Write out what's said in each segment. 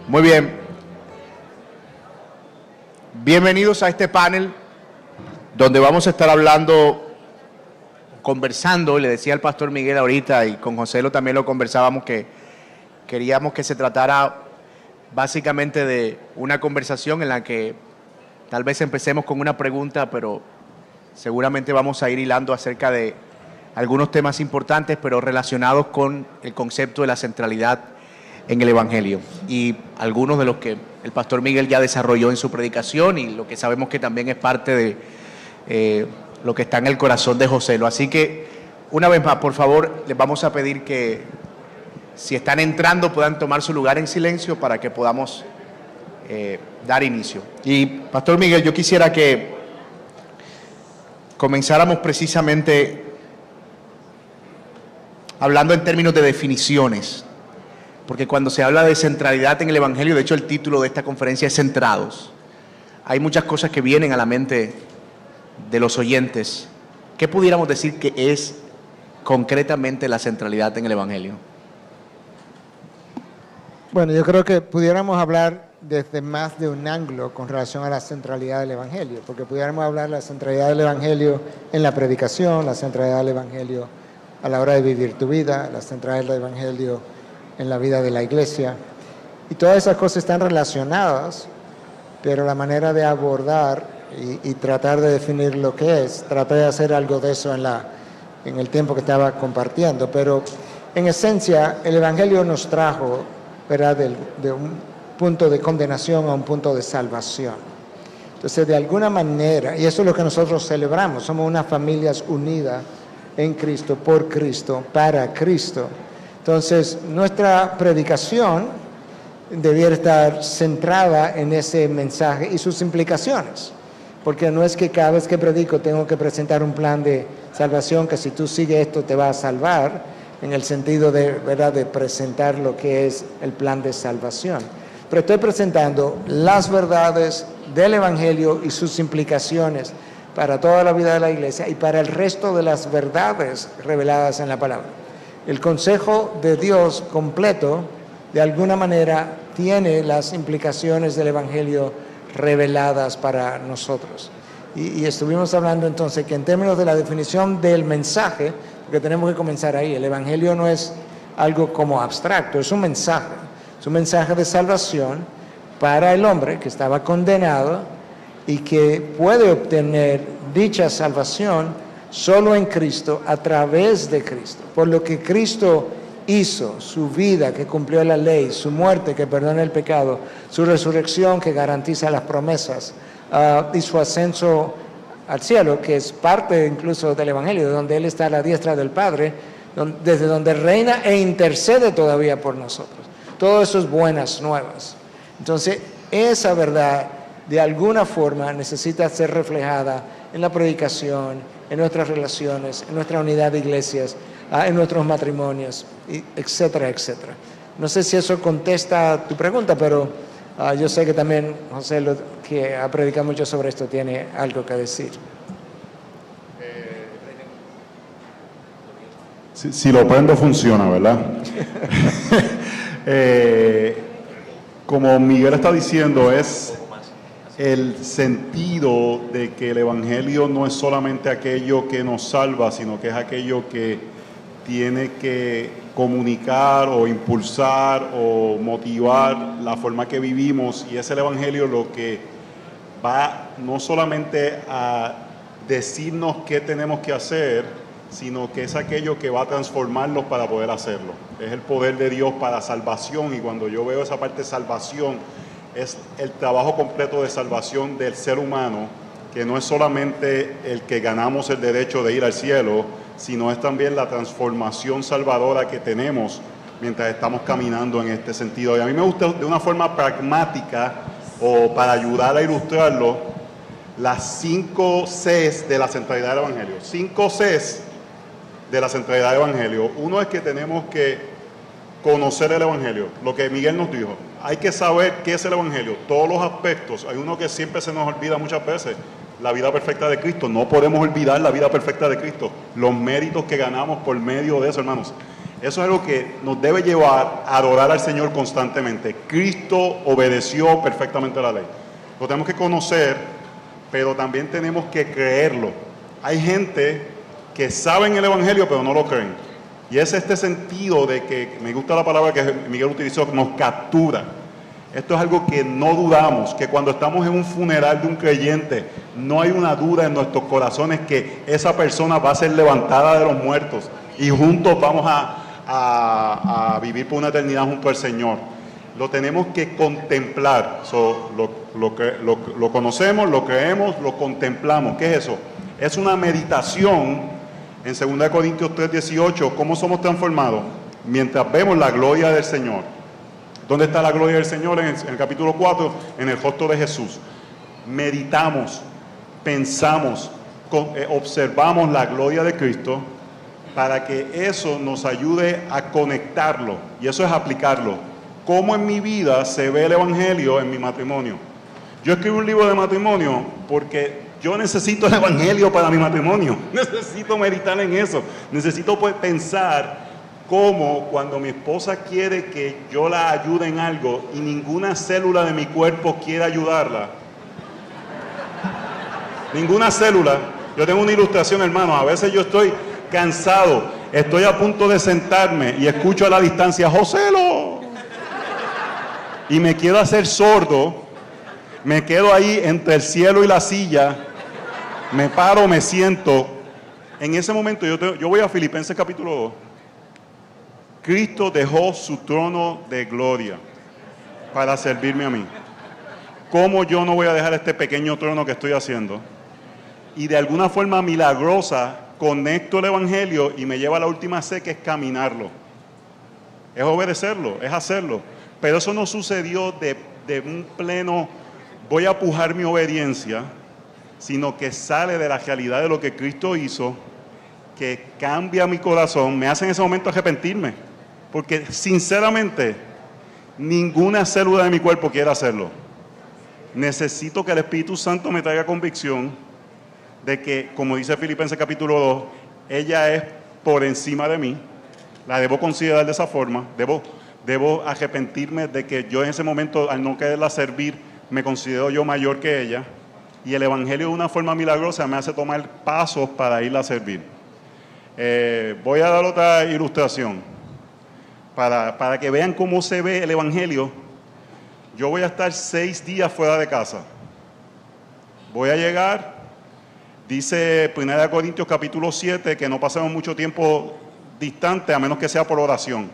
Muy bien. Bienvenidos a este panel donde vamos a estar hablando, conversando, le decía al pastor Miguel ahorita y con José también lo conversábamos, que queríamos que se tratara básicamente de una conversación en la que tal vez empecemos con una pregunta, pero seguramente vamos a ir hilando acerca de algunos temas importantes, pero relacionados con el concepto de la centralidad en el Evangelio. Y algunos de los que el pastor Miguel ya desarrolló en su predicación y lo que sabemos que también es parte de lo que está en el corazón de José. Así que, una vez más, por favor, les vamos a pedir que si están entrando puedan tomar su lugar en silencio para que podamos dar inicio. Y, pastor Miguel, yo quisiera que comenzáramos precisamente hablando en términos de definiciones, porque cuando se habla de centralidad en el Evangelio, de hecho el título de esta conferencia es Centrados. Hay muchas cosas que vienen a la mente de los oyentes. ¿Qué pudiéramos decir que es concretamente la centralidad en el Evangelio? Bueno, yo creo que pudiéramos hablar desde más de un ángulo con relación a la centralidad del Evangelio, porque pudiéramos hablar de la centralidad del Evangelio en la predicación, la centralidad del Evangelio a la hora de vivir tu vida, la centralidad del Evangelio en la vida de la iglesia. Y todas esas cosas están relacionadas, pero la manera de abordar y tratar de definir lo que es, traté de hacer algo de eso en el tiempo que estaba compartiendo, pero en esencia el Evangelio nos trajo, ¿verdad?, de un punto de condenación a un punto de salvación. Entonces, de alguna manera, y eso es lo que nosotros celebramos, somos unas familias unidas en Cristo, por Cristo, para Cristo. Entonces, nuestra predicación debiera estar centrada en ese mensaje y sus implicaciones, porque no es que cada vez que predico tengo que presentar un plan de salvación, que si tú sigues esto te va a salvar, en el sentido de, ¿verdad?, de presentar lo que es el plan de salvación. Pero estoy presentando las verdades del Evangelio y sus implicaciones para toda la vida de la iglesia y para el resto de las verdades reveladas en la palabra. El consejo de Dios completo, de alguna manera, tiene las implicaciones del Evangelio reveladas para nosotros. Y estuvimos hablando entonces que en términos de la definición del mensaje, porque tenemos que comenzar ahí, el Evangelio no es algo como abstracto, es un mensaje de salvación para el hombre que estaba condenado y que puede obtener dicha salvación solo en Cristo, a través de Cristo. Por lo que Cristo hizo, su vida que cumplió la ley, su muerte que perdona el pecado, su resurrección que garantiza las promesas, y su ascenso al cielo, que es parte incluso del Evangelio, donde Él está a la diestra del Padre, desde donde reina e intercede todavía por nosotros. Todo eso es buenas nuevas. Entonces, esa verdad, de alguna forma, necesita ser reflejada en la predicación, en nuestras relaciones, en nuestra unidad de iglesias, en nuestros matrimonios, etcétera, etcétera. No sé si eso contesta a tu pregunta, pero yo sé que también José, que ha predicado mucho sobre esto, tiene algo que decir. Si lo prendo funciona, ¿verdad? Como Miguel está diciendo, es el sentido de que el Evangelio no es solamente aquello que nos salva, sino que es aquello que tiene que comunicar o impulsar o motivar la forma que vivimos, y es el Evangelio lo que va no solamente a decirnos qué tenemos que hacer, sino que es aquello que va a transformarnos para poder hacerlo. Es el poder de Dios para salvación, y cuando yo veo esa parte de salvación, es el trabajo completo de salvación del ser humano, que no es solamente el que ganamos el derecho de ir al cielo, sino es también la transformación salvadora que tenemos mientras estamos caminando en este sentido. Y a mí me gusta, de una forma pragmática, o para ayudar a ilustrarlo, las 5 Cs de la centralidad del Evangelio. 5 Cs de la centralidad del Evangelio. Uno es que tenemos que conocer el Evangelio, lo que Miguel nos dijo. Hay que saber qué es el Evangelio, todos los aspectos. Hay uno que siempre se nos olvida muchas veces: la vida perfecta de Cristo. No podemos olvidar la vida perfecta de Cristo, los méritos que ganamos por medio de eso, hermanos. Eso es algo que nos debe llevar a adorar al Señor constantemente. Cristo obedeció perfectamente la ley. Lo tenemos que conocer, pero también tenemos que creerlo. Hay gente que saben el Evangelio, pero no lo creen. Y es este sentido de que, me gusta la palabra que Miguel utilizó, nos captura. Esto es algo que no dudamos, que cuando estamos en un funeral de un creyente, no hay una duda en nuestros corazones que esa persona va a ser levantada de los muertos y juntos vamos a vivir por una eternidad junto al Señor. Lo tenemos que contemplar. Lo conocemos, lo creemos, lo contemplamos. ¿Qué es eso? Es una meditación en 2 Corintios 3:18. ¿Cómo somos transformados? Mientras vemos la gloria del Señor. ¿Dónde está la gloria del Señor? En el capítulo 4, en el rostro de Jesús. Meditamos, pensamos, observamos la gloria de Cristo para que eso nos ayude a conectarlo. Y eso es aplicarlo. ¿Cómo en mi vida se ve el Evangelio en mi matrimonio? Yo escribo un libro de matrimonio porque yo necesito el Evangelio para mi matrimonio. Necesito meditar en eso. Necesito pensar cómo cuando mi esposa quiere que yo la ayude en algo y ninguna célula de mi cuerpo quiere ayudarla. Ninguna célula. Yo tengo una ilustración, hermano. A veces yo estoy cansado, estoy a punto de sentarme y escucho a la distancia, Joselo. Y me quiero hacer sordo. Me quedo ahí entre el cielo y la silla. Me paro, me siento. En ese momento yo voy a Filipenses capítulo 2. Cristo dejó su trono de gloria para servirme a mí. ¿Cómo yo no voy a dejar este pequeño trono que estoy haciendo? Y de alguna forma milagrosa conecto el Evangelio y me lleva a la última C, que es caminarlo. Es obedecerlo, es hacerlo. Pero eso no sucedió de un pleno, voy a pujar mi obediencia, sino que sale de la realidad de lo que Cristo hizo, que cambia mi corazón, me hace en ese momento arrepentirme. Porque sinceramente, ninguna célula de mi cuerpo quiere hacerlo. Necesito que el Espíritu Santo me traiga convicción de que, como dice Filipenses capítulo 2, ella es por encima de mí. La debo considerar de esa forma. Debo arrepentirme de que yo en ese momento, al no quererla servir, me considero yo mayor que ella. Y el Evangelio de una forma milagrosa me hace tomar pasos para irla a servir. Voy a dar otra ilustración. Para que vean cómo se ve el Evangelio. Yo voy a estar 6 días fuera de casa. Voy a llegar, dice 1 Corintios capítulo 7, que no pasemos mucho tiempo distante, a menos que sea por oración.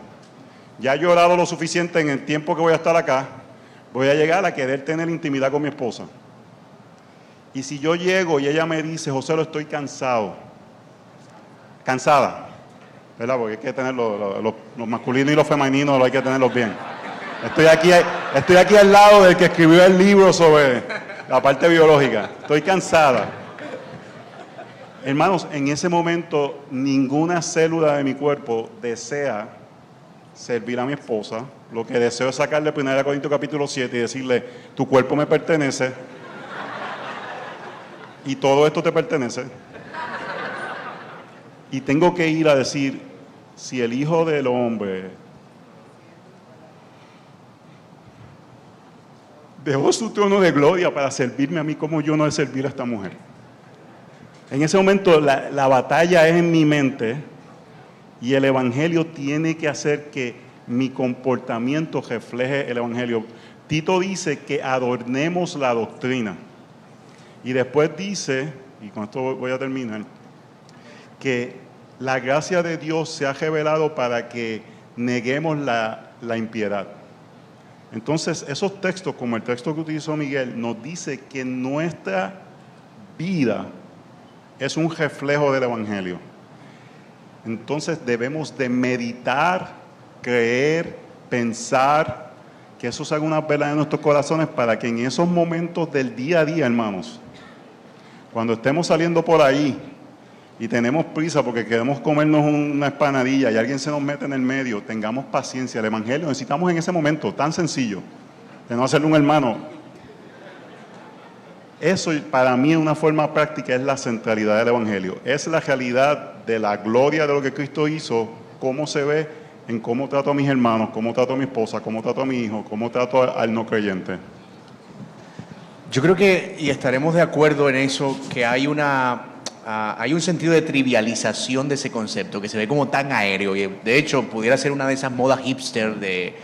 Ya he orado lo suficiente en el tiempo que voy a estar acá. Voy a llegar a querer tener intimidad con mi esposa. Y si yo llego y ella me dice, José, lo estoy cansado. Cansada. ¿Verdad? Porque hay que tener los masculinos y los femeninos, hay que tenerlos bien. Estoy aquí al lado del que escribió el libro sobre la parte biológica. Estoy cansada. Hermanos, en ese momento ninguna célula de mi cuerpo desea servir a mi esposa. Lo que deseo es sacarle 1 Corintios capítulo 7 y decirle, tu cuerpo me pertenece y todo esto te pertenece. Y tengo que ir a decir, si el Hijo del Hombre dejó su trono de gloria para servirme a mí, ¿cómo yo no he de servir a esta mujer? En ese momento la batalla es en mi mente y el Evangelio tiene que hacer que mi comportamiento refleje el Evangelio. Tito dice que adornemos la doctrina. Y después dice, y con esto voy a terminar, que la gracia de Dios se ha revelado para que neguemos la impiedad. Entonces, esos textos, como el texto que utilizó Miguel, nos dice que nuestra vida es un reflejo del Evangelio. Entonces, debemos de meditar, creer, pensar, que eso se haga una vela en nuestros corazones para que en esos momentos del día a día, hermanos, cuando estemos saliendo por ahí y tenemos prisa porque queremos comernos una empanadilla y alguien se nos mete en el medio, tengamos paciencia. El Evangelio necesitamos en ese momento tan sencillo de no hacerle un hermano. Eso para mí, en una forma práctica, es la centralidad del Evangelio. Es la realidad de la gloria de lo que Cristo hizo cómo se ve en cómo trato a mis hermanos, cómo trato a mi esposa, cómo trato a mi hijo, cómo trato al no creyente. Yo creo que, y estaremos de acuerdo en eso, que hay un sentido de trivialización de ese concepto, que se ve como tan aéreo, y de hecho pudiera ser una de esas modas hipster de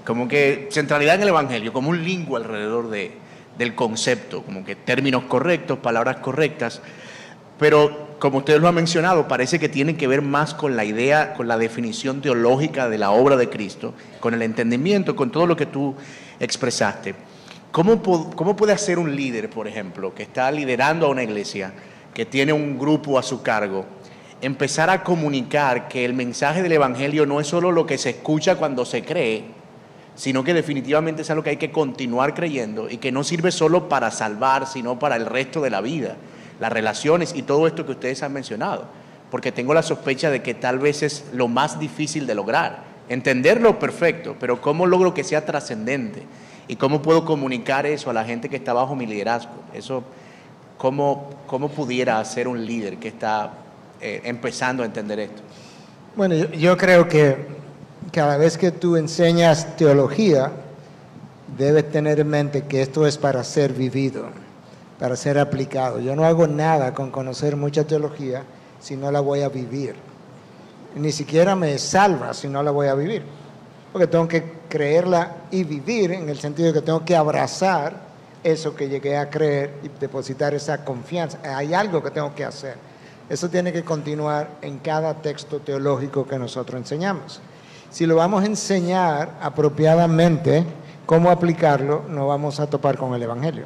como que centralidad en el Evangelio, como un lingo alrededor del concepto, como que términos correctos, palabras correctas, pero como ustedes lo han mencionado, parece que tiene que ver más con la idea, con la definición teológica de la obra de Cristo, con el entendimiento, con todo lo que tú expresaste. ¿Cómo puede hacer un líder, por ejemplo, que está liderando a una iglesia, que tiene un grupo a su cargo, empezar a comunicar que el mensaje del Evangelio no es solo lo que se escucha cuando se cree, sino que definitivamente es algo que hay que continuar creyendo y que no sirve solo para salvar, sino para el resto de la vida, las relaciones y todo esto que ustedes han mencionado? Porque tengo la sospecha de que tal vez es lo más difícil de lograr. Entenderlo perfecto, pero ¿cómo logro que sea trascendente? ¿Y cómo puedo comunicar eso a la gente que está bajo mi liderazgo? Eso, ¿cómo pudiera hacer un líder que está empezando a entender esto? Bueno, yo creo que cada vez que tú enseñas teología, debes tener en mente que esto es para ser vivido, para ser aplicado. Yo no hago nada con conocer mucha teología si no la voy a vivir. Ni siquiera me salva si no la voy a vivir. Porque tengo que creerla y vivir, en el sentido de que tengo que abrazar eso que llegué a creer y depositar esa confianza. Hay algo que tengo que hacer. Eso tiene que continuar en cada texto teológico que nosotros enseñamos. Si lo vamos a enseñar apropiadamente, cómo aplicarlo, no vamos a topar con el Evangelio,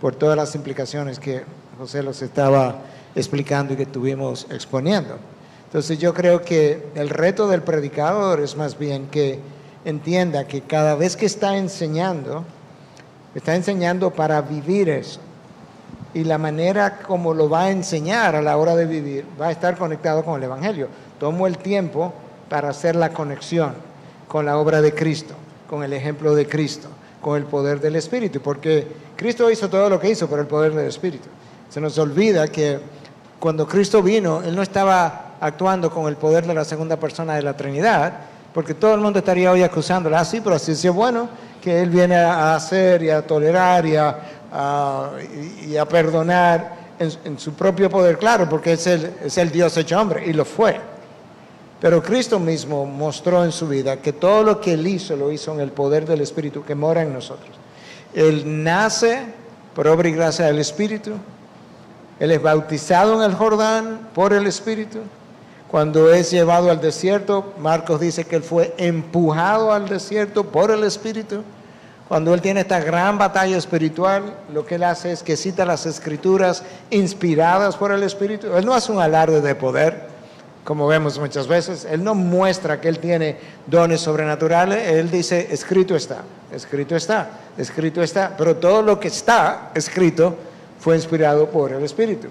por todas las implicaciones que José los estaba explicando y que estuvimos exponiendo. Entonces yo creo que el reto del predicador es más bien que entienda que cada vez que está enseñando para vivir eso. Y la manera como lo va a enseñar a la hora de vivir va a estar conectado con el Evangelio. Tomo el tiempo para hacer la conexión con la obra de Cristo, con el ejemplo de Cristo, con el poder del Espíritu, porque Cristo hizo todo lo que hizo por el poder del Espíritu. Se nos olvida que cuando Cristo vino, Él no estaba actuando con el poder de la segunda persona de la Trinidad, porque todo el mundo estaría hoy acusándola así, pero así es bueno que Él viene a hacer y a tolerar y a perdonar en su propio poder, claro, porque es el Dios hecho hombre, y lo fue. Pero Cristo mismo mostró en su vida que todo lo que Él hizo, lo hizo en el poder del Espíritu que mora en nosotros. Él nace por obra y gracia del Espíritu. Él es bautizado en el Jordán por el Espíritu. Cuando es llevado al desierto, Marcos dice que Él fue empujado al desierto por el Espíritu. Cuando Él tiene esta gran batalla espiritual, lo que Él hace es que cita las Escrituras inspiradas por el Espíritu. Él no hace un alarde de poder, como vemos muchas veces. Él no muestra que Él tiene dones sobrenaturales. Él dice, escrito está, escrito está, escrito está. Pero todo lo que está escrito fue inspirado por el Espíritu.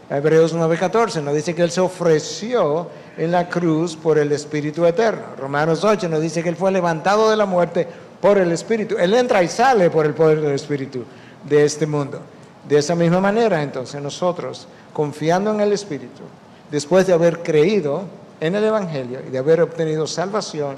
Hebreos 9:14 nos dice que Él se ofreció en la cruz por el Espíritu eterno. Romanos 8 nos dice que Él fue levantado de la muerte por el Espíritu. Él entra y sale por el poder del Espíritu de este mundo. De esa misma manera, entonces, nosotros, confiando en el Espíritu, después de haber creído en el Evangelio y de haber obtenido salvación,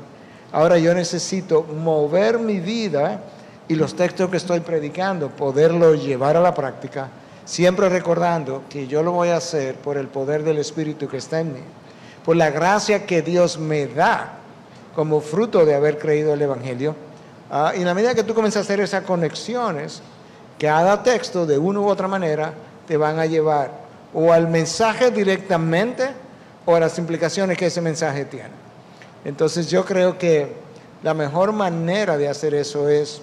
ahora yo necesito mover mi vida y los textos que estoy predicando, poderlos llevar a la práctica, siempre recordando que yo lo voy a hacer por el poder del Espíritu que está en mí, por la gracia que Dios me da como fruto de haber creído el Evangelio. Y en la medida que tú comienzas a hacer esas conexiones, cada texto de una u otra manera te van a llevar o al mensaje directamente o a las implicaciones que ese mensaje tiene. Entonces yo creo que la mejor manera de hacer eso es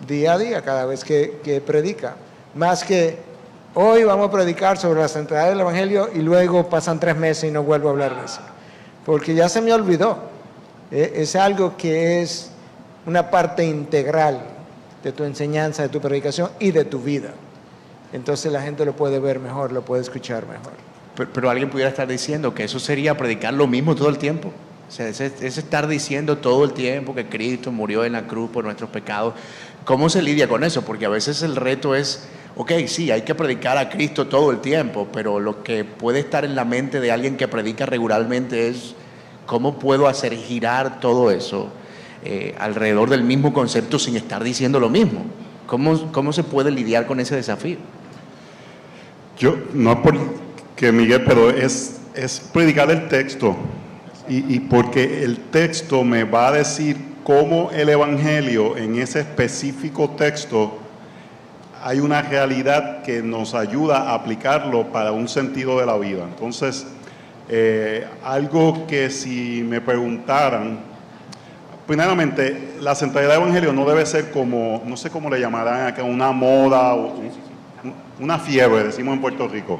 día a día, cada vez que predica. Más que hoy vamos a predicar sobre la centralidad del Evangelio y luego pasan 3 meses y no vuelvo a hablar de eso. Porque ya se me olvidó. Es algo que es una parte integral de tu enseñanza, de tu predicación y de tu vida. Entonces la gente lo puede ver mejor, lo puede escuchar mejor. Pero alguien pudiera estar diciendo que eso sería predicar lo mismo todo el tiempo. O sea, es estar diciendo todo el tiempo que Cristo murió en la cruz por nuestros pecados. ¿Cómo se lidia con eso? Porque a veces el reto es, ok, sí, hay que predicar a Cristo todo el tiempo, pero lo que puede estar en la mente de alguien que predica regularmente es ¿Cómo puedo hacer girar todo eso alrededor del mismo concepto sin estar diciendo lo mismo? ¿Cómo se puede lidiar con ese desafío? No es porque Miguel, pero es predicar el texto y porque el texto me va a decir cómo el Evangelio en ese específico texto hay una realidad que nos ayuda a aplicarlo para un sentido de la vida. Entonces, algo que si me preguntaran, primeramente, la centralidad del Evangelio no debe ser como, no sé cómo le llamarán acá, una moda o una fiebre, decimos en Puerto Rico,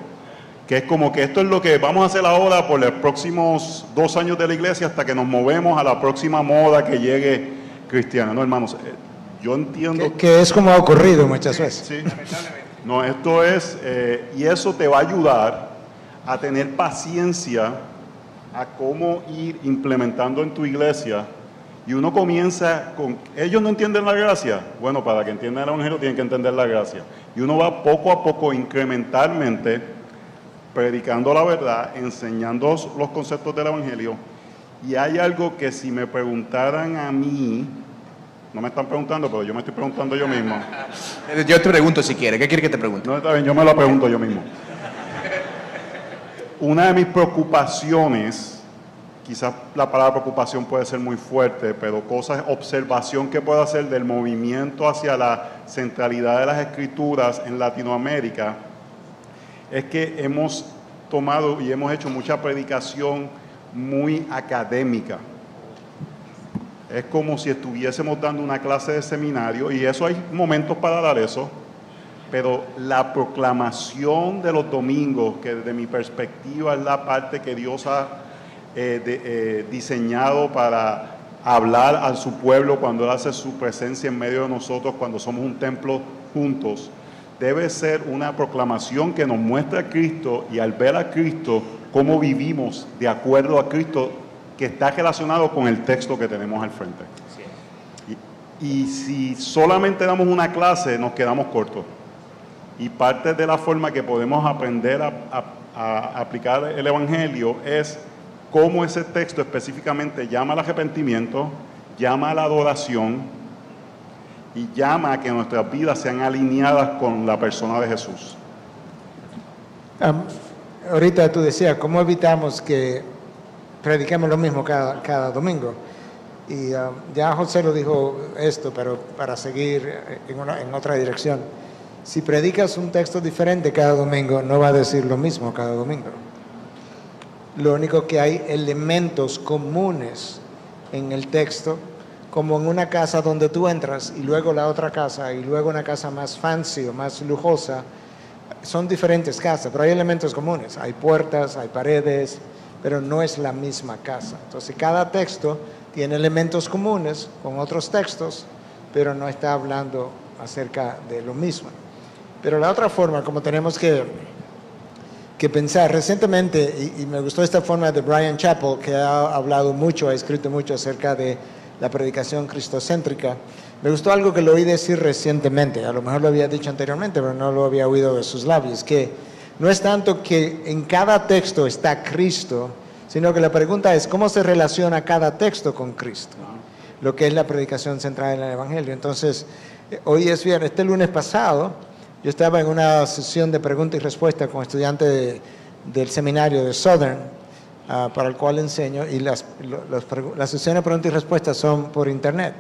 que es como que esto es lo que vamos a hacer ahora por los próximos 2 años de la iglesia hasta que nos movemos a la próxima moda que llegue cristiana. No, hermanos, yo entiendo... Que es como ha ocurrido muchas veces. Sí. No, esto es, y eso te va a ayudar a tener paciencia a cómo ir implementando en tu iglesia. Y uno comienza con, ellos no entienden la gracia. Bueno, para que entiendan el Evangelio tienen que entender la gracia. Y uno va poco a poco, incrementalmente, predicando la verdad, enseñando los conceptos del Evangelio. Y hay algo que si me preguntaran a mí, no me están preguntando, pero yo me estoy preguntando yo mismo. Yo te pregunto si quieres. ¿Qué quieres que te pregunte? No, está bien, yo me lo pregunto yo mismo. Una de mis preocupaciones, quizás la palabra preocupación puede ser muy fuerte, pero observación que puedo hacer del movimiento hacia la centralidad de las escrituras en Latinoamérica, es que hemos tomado y hemos hecho mucha predicación muy académica. Es como si estuviésemos dando una clase de seminario, y eso hay momentos para dar eso, pero la proclamación de los domingos, que desde mi perspectiva es la parte que Dios ha diseñado para hablar a su pueblo cuando Él hace su presencia en medio de nosotros, cuando somos un templo juntos, debe ser una proclamación que nos muestra a Cristo, y al ver a Cristo, cómo vivimos de acuerdo a Cristo, que está relacionado con el texto que tenemos al frente. Y si solamente damos una clase, nos quedamos cortos. Y parte de la forma que podemos aprender a aplicar el Evangelio es cómo ese texto específicamente llama al arrepentimiento, llama a la adoración y llama a que nuestras vidas sean alineadas con la persona de Jesús. Ahorita tú decías, ¿cómo evitamos que prediquemos lo mismo cada domingo? Y ya José lo dijo esto, pero para seguir en otra dirección. Si predicas un texto diferente cada domingo, no va a decir lo mismo cada domingo. Lo único que hay elementos comunes en el texto, como en una casa donde tú entras y luego la otra casa y luego una casa más fancy o más lujosa. Son diferentes casas, pero hay elementos comunes. Hay puertas, hay paredes, pero no es la misma casa. Entonces cada texto tiene elementos comunes con otros textos, pero no está hablando acerca de lo mismo. Pero la otra forma, como tenemos que pensar, recientemente, y me gustó esta forma de Bryan Chapell, que ha hablado mucho, ha escrito mucho acerca de la predicación cristocéntrica. Me gustó algo que lo oí decir recientemente, a lo mejor lo había dicho anteriormente, pero no lo había oído de sus labios, que no es tanto que en cada texto está Cristo, sino que la pregunta es cómo se relaciona cada texto con Cristo, lo que es la predicación central en el Evangelio. Entonces, hoy es viernes, este lunes pasado, yo estaba en una sesión de preguntas y respuestas con estudiantes del seminario de Southern, para el cual enseño, y las sesiones de preguntas y respuestas son por internet.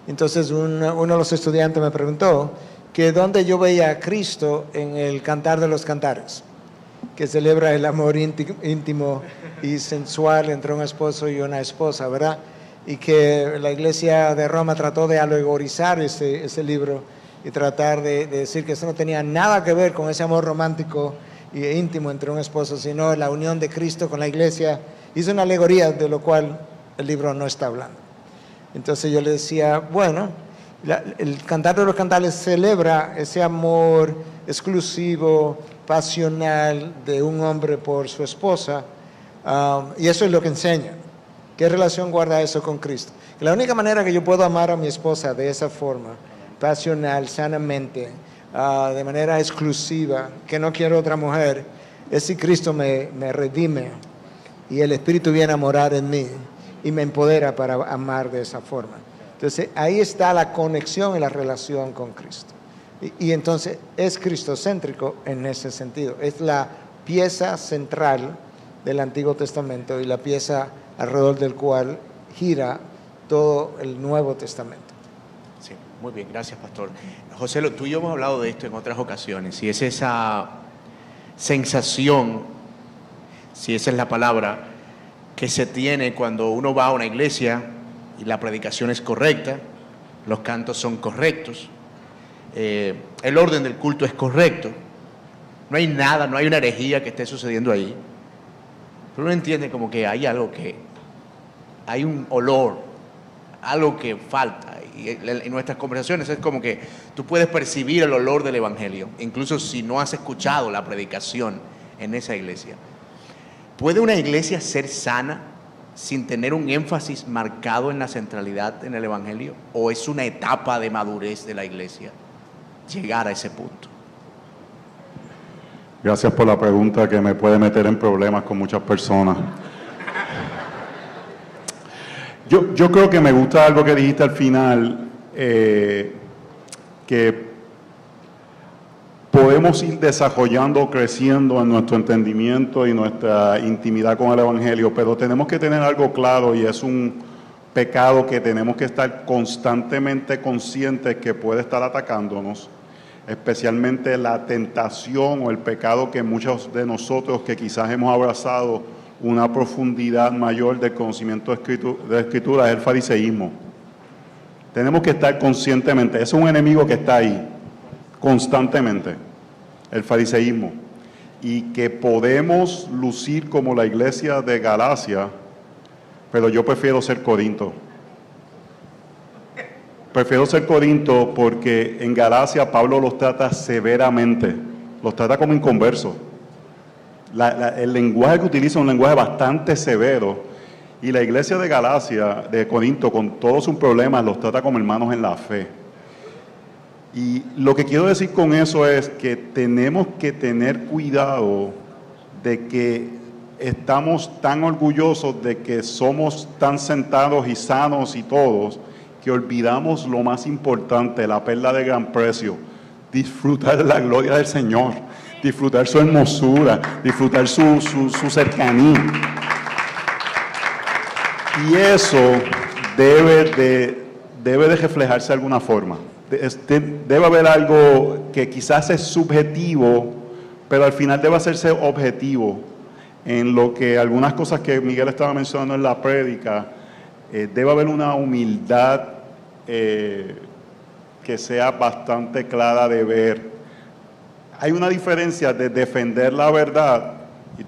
Entonces uno de los estudiantes me preguntó que dónde yo veía a Cristo en el Cantar de los Cantares, que celebra el amor íntimo y sensual entre un esposo y una esposa, ¿verdad? Y que la Iglesia de Roma trató de alegorizar ese libro y tratar de decir que eso no tenía nada que ver con ese amor romántico e íntimo entre un esposo, sino la unión de Cristo con la Iglesia. Hizo una alegoría de lo cual el libro no está hablando. Entonces yo le decía, bueno, el Cantar de los Cantares celebra ese amor exclusivo, pasional de un hombre por su esposa, y eso es lo que enseña. ¿Qué relación guarda eso con Cristo? La única manera que yo puedo amar a mi esposa de esa forma, pasional, sanamente, de manera exclusiva, que no quiero otra mujer, es si Cristo me redime y el Espíritu viene a morar en mí y me empodera para amar de esa forma. Entonces, ahí está la conexión y la relación con Cristo. Y entonces es cristocéntrico en ese sentido. Es la pieza central del Antiguo Testamento y la pieza alrededor del cual gira todo el Nuevo Testamento. Sí, muy bien, gracias, pastor. José, tú y yo hemos hablado de esto en otras ocasiones, y es esa sensación, si esa es la palabra, que se tiene cuando uno va a una iglesia y la predicación es correcta, los cantos son correctos, el orden del culto es correcto, no hay nada, no hay una herejía que esté sucediendo ahí, pero uno entiende como que hay algo que, hay un olor, algo que falta, y en nuestras conversaciones es como que tú puedes percibir el olor del evangelio, incluso si no has escuchado la predicación en esa iglesia. ¿Puede una iglesia ser sana sin tener un énfasis marcado en la centralidad en el evangelio? ¿O es una etapa de madurez de la iglesia llegar a ese punto? Gracias por la pregunta, que me puede meter en problemas con muchas personas. Yo creo que me gusta algo que dijiste al final, que podemos ir desarrollando, creciendo en nuestro entendimiento y nuestra intimidad con el Evangelio, pero tenemos que tener algo claro, y es un pecado que tenemos que estar constantemente conscientes que puede estar atacándonos, especialmente la tentación o el pecado que muchos de nosotros que quizás hemos abrazado una profundidad mayor del conocimiento de Escritura, es el fariseísmo. Tenemos que estar conscientemente, es un enemigo que está ahí constantemente, el fariseísmo, y que podemos lucir como la iglesia de Galacia, pero yo prefiero ser Corinto. Prefiero ser Corinto porque en Galacia Pablo los trata severamente, los trata como inconversos. El lenguaje que utiliza es un lenguaje bastante severo, y la iglesia de Galacia, de Corinto, con todos sus problemas, los trata como hermanos en la fe. Y lo que quiero decir con eso es que tenemos que tener cuidado de que estamos tan orgullosos de que somos tan sentados y sanos y todos, que olvidamos lo más importante, la perla de gran precio: disfrutar de la gloria del Señor, disfrutar su hermosura, disfrutar su cercanía. Y eso debe de reflejarse de alguna forma. Debe haber algo que quizás es subjetivo, pero al final debe hacerse objetivo. En lo que algunas cosas que Miguel estaba mencionando en la prédica, debe haber una humildad que sea bastante clara de ver. Hay una diferencia de defender la verdad, y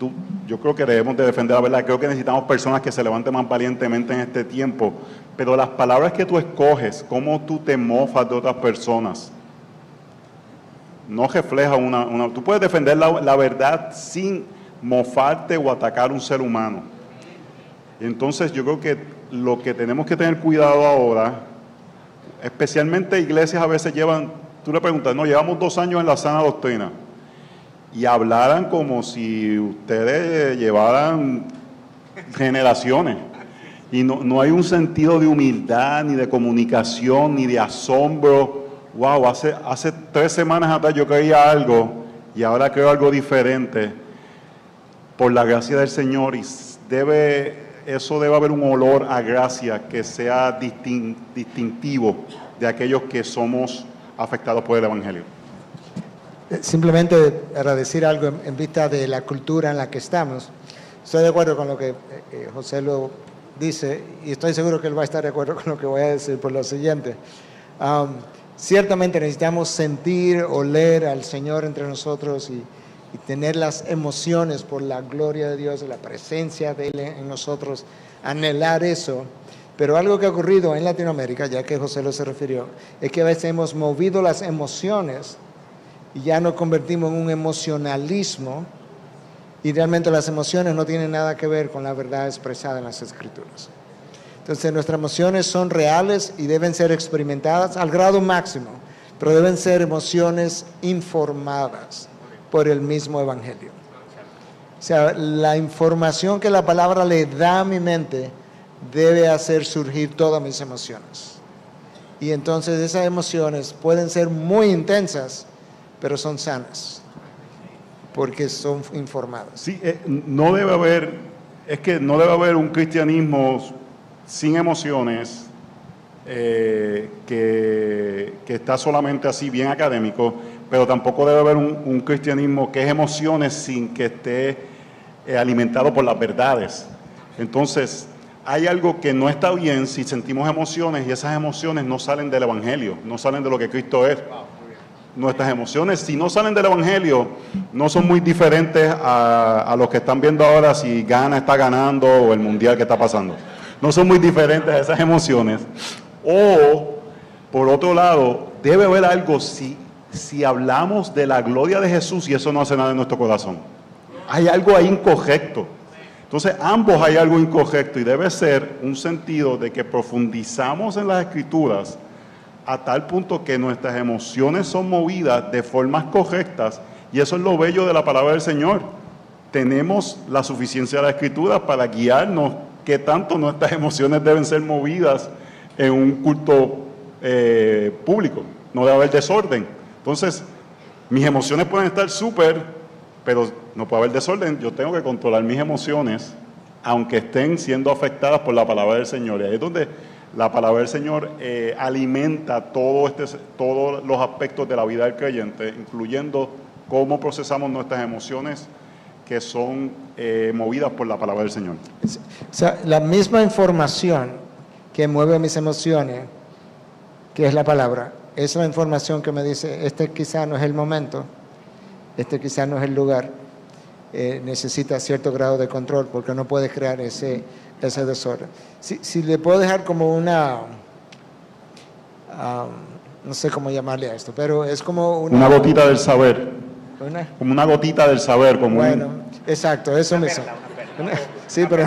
yo creo que debemos de defender la verdad. Creo que necesitamos personas que se levanten más valientemente en este tiempo, pero las palabras que tú escoges, cómo tú te mofas de otras personas, no refleja tú puedes defender la verdad sin mofarte o atacar a un ser humano. Entonces yo creo que lo que tenemos que tener cuidado ahora, especialmente iglesias a veces tú le preguntas, no, llevamos 2 años en la sana doctrina, y hablaran como si ustedes llevaran generaciones, y no hay un sentido de humildad, ni de comunicación, ni de asombro. Wow, hace 3 semanas atrás yo creía algo, y ahora creo algo diferente, por la gracia del Señor, y eso debe haber un olor a gracia que sea distintivo de aquellos que somos afectados por el Evangelio. Simplemente para decir algo en vista de la cultura en la que estamos, estoy de acuerdo con lo que José lo dice, y estoy seguro que él va a estar de acuerdo con lo que voy a decir por lo siguiente. Ciertamente necesitamos sentir, oler al Señor entre nosotros y tener las emociones por la gloria de Dios, la presencia de Él en nosotros, anhelar eso. Pero algo que ha ocurrido en Latinoamérica, ya que José lo se refirió, es que a veces hemos movido las emociones y ya nos convertimos en un emocionalismo, y realmente las emociones no tienen nada que ver con la verdad expresada en las Escrituras. Entonces nuestras emociones son reales y deben ser experimentadas al grado máximo, pero deben ser emociones informadas por el mismo Evangelio. O sea, la información que la palabra le da a mi mente debe hacer surgir todas mis emociones. Y entonces esas emociones pueden ser muy intensas, pero son sanas, porque son informadas. Sí, no debe haber un cristianismo sin emociones que está solamente así bien académico, pero tampoco debe haber un cristianismo que es emociones sin que esté alimentado por las verdades. Entonces, hay algo que no está bien si sentimos emociones y esas emociones no salen del Evangelio, no salen de lo que Cristo es. Nuestras emociones, si no salen del Evangelio, no son muy diferentes a los que están viendo ahora si Ghana está ganando o el Mundial que está pasando. No son muy diferentes a esas emociones. O, por otro lado, debe haber algo si hablamos de la gloria de Jesús y eso no hace nada en nuestro corazón. Hay algo ahí incorrecto. Entonces, ambos hay algo incorrecto y debe ser un sentido de que profundizamos en las Escrituras a tal punto que nuestras emociones son movidas de formas correctas, y eso es lo bello de la palabra del Señor. Tenemos la suficiencia de la Escritura para guiarnos qué tanto nuestras emociones deben ser movidas en un culto público. No debe haber desorden. Entonces, mis emociones pueden estar súper, pero no puede haber desorden. Yo tengo que controlar mis emociones, aunque estén siendo afectadas por la palabra del Señor. Y ahí es donde la palabra del Señor alimenta todos los aspectos de la vida del creyente, incluyendo cómo procesamos nuestras emociones que son movidas por la palabra del Señor. O sea, la misma información que mueve mis emociones, que es la palabra, es la información que me dice, este quizá no es el momento, este quizá no es el lugar, necesita cierto grado de control porque no puedes crear ese desorden. Si le puedo dejar como una, no sé cómo llamarle a esto, pero es como una gotita del saber. Como una gotita del saber. Exacto, eso mismo. Sí, pero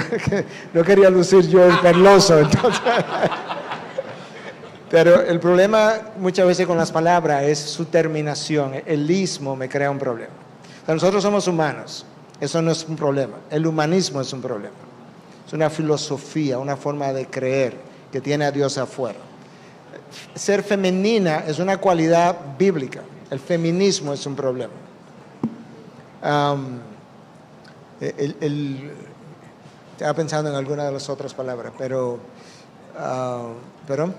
no quería lucir yo el perloso, entonces. Pero el problema muchas veces con las palabras es su terminación. El ismo me crea un problema. O sea, nosotros somos humanos, eso no es un problema. El humanismo es un problema. Es una filosofía, una forma de creer que tiene a Dios afuera. Ser femenina es una cualidad bíblica. El feminismo es un problema. Estaba pensando en alguna de las otras palabras, pero... ¿Perdón?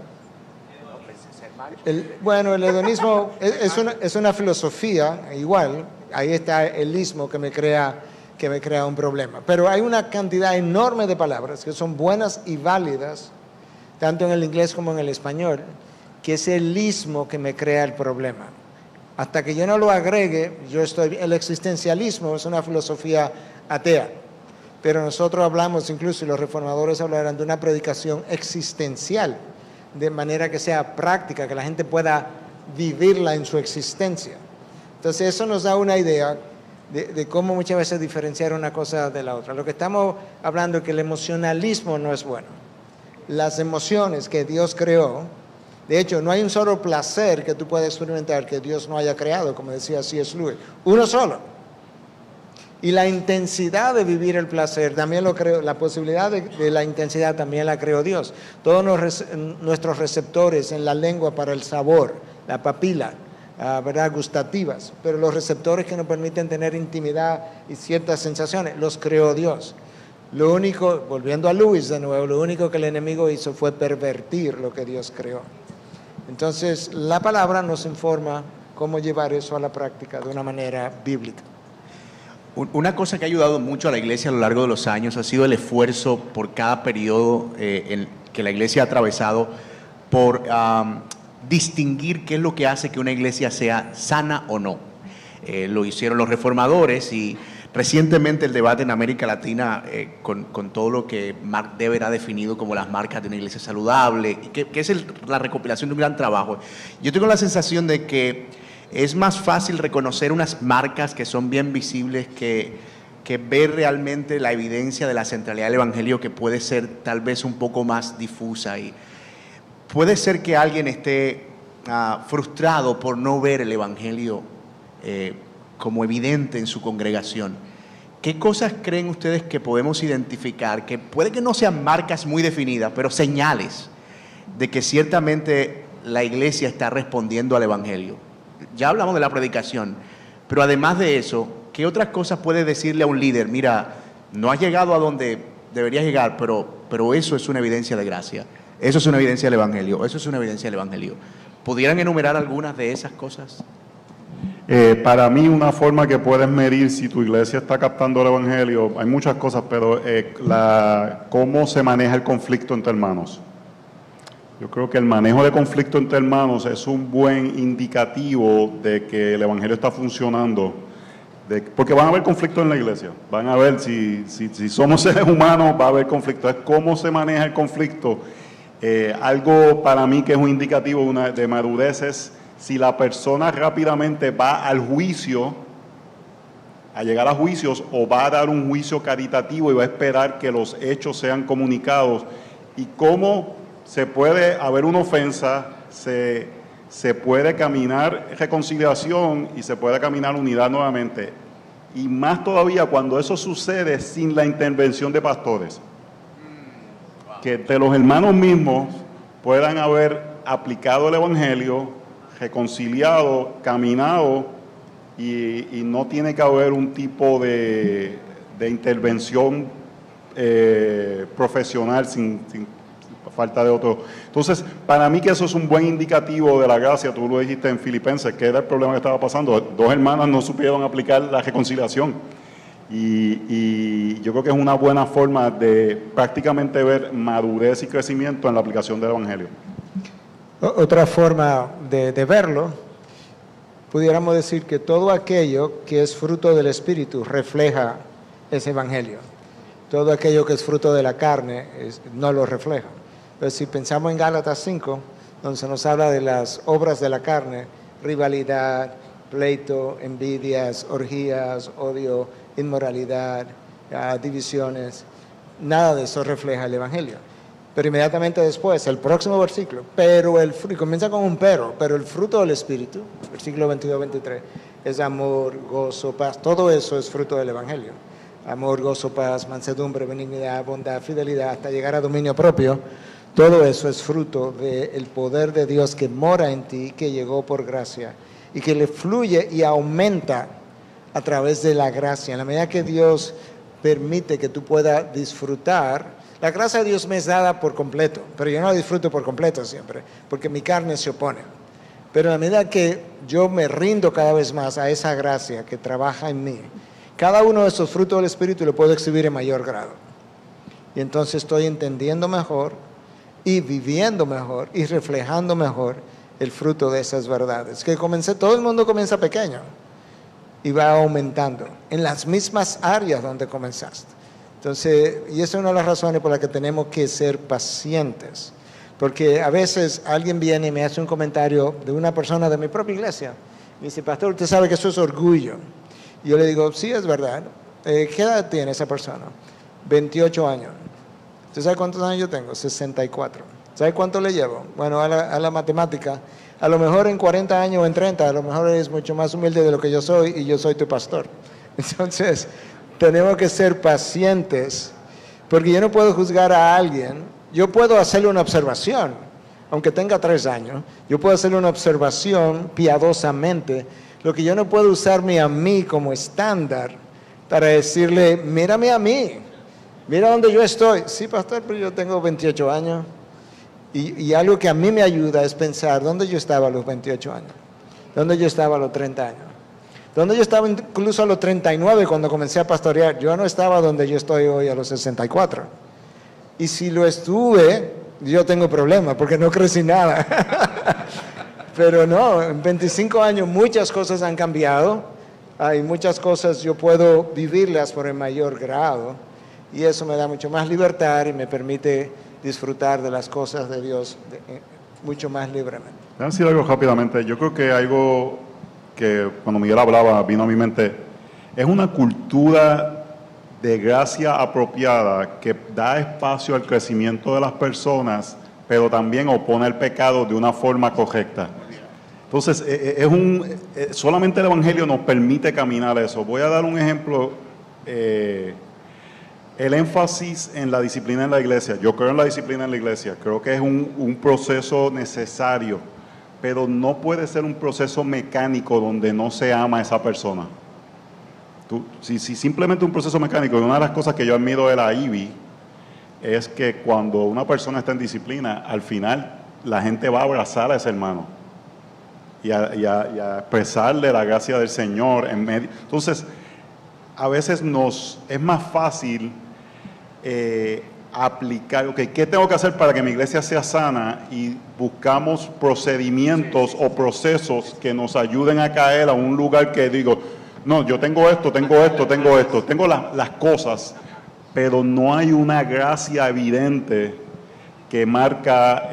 El hedonismo es una filosofía, igual, ahí está el ismo que me crea un problema. Pero hay una cantidad enorme de palabras que son buenas y válidas, tanto en el inglés como en el español, que es el ismo que me crea el problema. Hasta que yo no lo agregue, el existencialismo es una filosofía atea, pero nosotros hablamos, incluso los reformadores hablarán de una predicación existencial, de manera que sea práctica, que la gente pueda vivirla en su existencia. Entonces eso nos da una idea de cómo muchas veces diferenciar una cosa de la otra. Lo que estamos hablando es que el emocionalismo no es bueno. Las emociones que Dios creó, de hecho, no hay un solo placer que tú puedas experimentar que Dios no haya creado, como decía C.S. Lewis, uno solo. Y la intensidad de vivir el placer también lo creó, la posibilidad de la intensidad también la creó Dios. Todos nuestros receptores en la lengua para el sabor, la papila, ¿verdad? Gustativas, pero los receptores que nos permiten tener intimidad y ciertas sensaciones, los creó Dios. Lo único, volviendo a Lewis de nuevo, lo único que el enemigo hizo fue pervertir lo que Dios creó. Entonces, la palabra nos informa cómo llevar eso a la práctica de una manera bíblica. Una cosa que ha ayudado mucho a la iglesia a lo largo de los años ha sido el esfuerzo por cada periodo que la iglesia ha atravesado por distinguir qué es lo que hace que una iglesia sea sana o no. Lo hicieron los reformadores y recientemente el debate en América Latina con todo lo que Mark Dever ha definido como las marcas de una iglesia saludable, que es la recopilación de un gran trabajo. Yo tengo la sensación de que es más fácil reconocer unas marcas que son bien visibles que ver realmente la evidencia de la centralidad del Evangelio, que puede ser tal vez un poco más difusa. Y puede ser que alguien esté frustrado por no ver el Evangelio como evidente en su congregación. ¿qué cosas creen ustedes que podemos identificar, que puede que no sean marcas muy definidas, pero señales de que ciertamente la iglesia está respondiendo al Evangelio? Ya hablamos de la predicación, pero además de eso, ¿qué otras cosas puede decirle a un líder? Mira, no has llegado a donde deberías llegar, pero eso es una evidencia de gracia. Eso es una evidencia del Evangelio. Eso es una evidencia del Evangelio. ¿Pudieran enumerar algunas de esas cosas? Para mí, una forma que puedes medir si tu iglesia está captando el Evangelio, hay muchas cosas, pero cómo se maneja el conflicto entre hermanos. Yo creo que el manejo de conflicto entre hermanos es un buen indicativo de que el Evangelio está funcionando. Porque van a haber conflictos en la iglesia. Van a ver, si somos seres humanos, va a haber conflicto. Es cómo se maneja el conflicto. Algo para mí que es un indicativo de madurez es si la persona rápidamente va al juicio, a llegar a juicios, o va a dar un juicio caritativo y va a esperar que los hechos sean comunicados. Y cómo se puede haber una ofensa, se puede caminar reconciliación y se puede caminar unidad nuevamente. Y más todavía cuando eso sucede sin la intervención de pastores. Que de los hermanos mismos puedan haber aplicado el Evangelio, reconciliado, caminado, y no tiene que haber un tipo de intervención profesional sin falta de otro. Entonces, para mí que eso es un buen indicativo de la gracia. Tú lo dijiste en Filipenses, que era el problema que estaba pasando. Dos hermanas no supieron aplicar la reconciliación. Y yo creo que es una buena forma de prácticamente ver madurez y crecimiento en la aplicación del Evangelio. Otra forma de verlo, pudiéramos decir que todo aquello que es fruto del Espíritu refleja ese Evangelio. Todo aquello que es fruto de la carne no lo refleja. Pero si pensamos en Gálatas 5, donde se nos habla de las obras de la carne, rivalidad, pleito, envidias, orgías, odio, inmoralidad, divisiones, nada de eso refleja el Evangelio. Pero inmediatamente después, el próximo versículo, y comienza con un pero el fruto del Espíritu, versículo 22-23, es amor, gozo, paz, todo eso es fruto del Evangelio. Amor, gozo, paz, mansedumbre, benignidad, bondad, fidelidad, hasta llegar a dominio propio. Todo eso es fruto del poder de Dios que mora en ti, que llegó por gracia y que le fluye y aumenta a través de la gracia. En la medida que Dios permite que tú puedas disfrutar, la gracia de Dios me es dada por completo, pero yo no la disfruto por completo siempre, porque mi carne se opone. Pero en la medida que yo me rindo cada vez más a esa gracia que trabaja en mí, cada uno de esos frutos del Espíritu lo puedo exhibir en mayor grado. Y entonces estoy entendiendo mejor y viviendo mejor y reflejando mejor el fruto de esas verdades. Todo el mundo comienza pequeño y va aumentando en las mismas áreas donde comenzaste. Entonces, y esa es una de las razones por las que tenemos que ser pacientes. Porque a veces alguien viene y me hace un comentario de una persona de mi propia iglesia. Me dice, pastor, usted sabe que eso es orgullo. Y yo le digo, sí, es verdad. ¿Qué edad tiene esa persona? 28 años. ¿Usted sabe cuántos años yo tengo? 64. ¿Sabe cuánto le llevo? Bueno, a la matemática, a lo mejor en 40 años o en 30, a lo mejor eres mucho más humilde de lo que yo soy y yo soy tu pastor. Entonces, tenemos que ser pacientes, porque yo no puedo juzgar a alguien. Yo puedo hacerle una observación, aunque tenga 3 años. Yo puedo hacerle una observación piadosamente. Lo que yo no puedo usarme a mí como estándar para decirle, mírame a mí, mira dónde yo estoy. Sí, pastor, pero yo tengo 28 años. Y algo que a mí me ayuda es pensar dónde yo estaba a los 28 años, dónde yo estaba a los 30 años, dónde yo estaba incluso a los 39 cuando comencé a pastorear. Yo no estaba donde yo estoy hoy a los 64. Y si lo estuve, yo tengo problemas porque no crecí nada. Pero no, en 25 años muchas cosas han cambiado. Hay muchas cosas yo puedo vivirlas por el mayor grado. Y eso me da mucho más libertad y me permite disfrutar de las cosas de Dios mucho más libremente. Voy a decir algo rápidamente. Yo creo que algo que cuando Miguel hablaba vino a mi mente, es una cultura de gracia apropiada que da espacio al crecimiento de las personas, pero también opone el pecado de una forma correcta. Entonces, solamente el Evangelio nos permite caminar eso. Voy a dar un ejemplo el énfasis en la disciplina en la iglesia. Yo creo en la disciplina en la iglesia. Creo que es un proceso necesario, pero no puede ser un proceso mecánico donde no se ama a esa persona. Si simplemente un proceso mecánico, y una de las cosas que yo admiro de la IBI es que cuando una persona está en disciplina, al final la gente va a abrazar a ese hermano y a expresarle la gracia del Señor en medio. Entonces, a veces es más fácil aplicar, ok, ¿qué tengo que hacer para que mi iglesia sea sana? Y buscamos procedimientos o procesos que nos ayuden a caer a un lugar que digo, no, yo tengo esto, tengo las cosas, pero no hay una gracia evidente que marca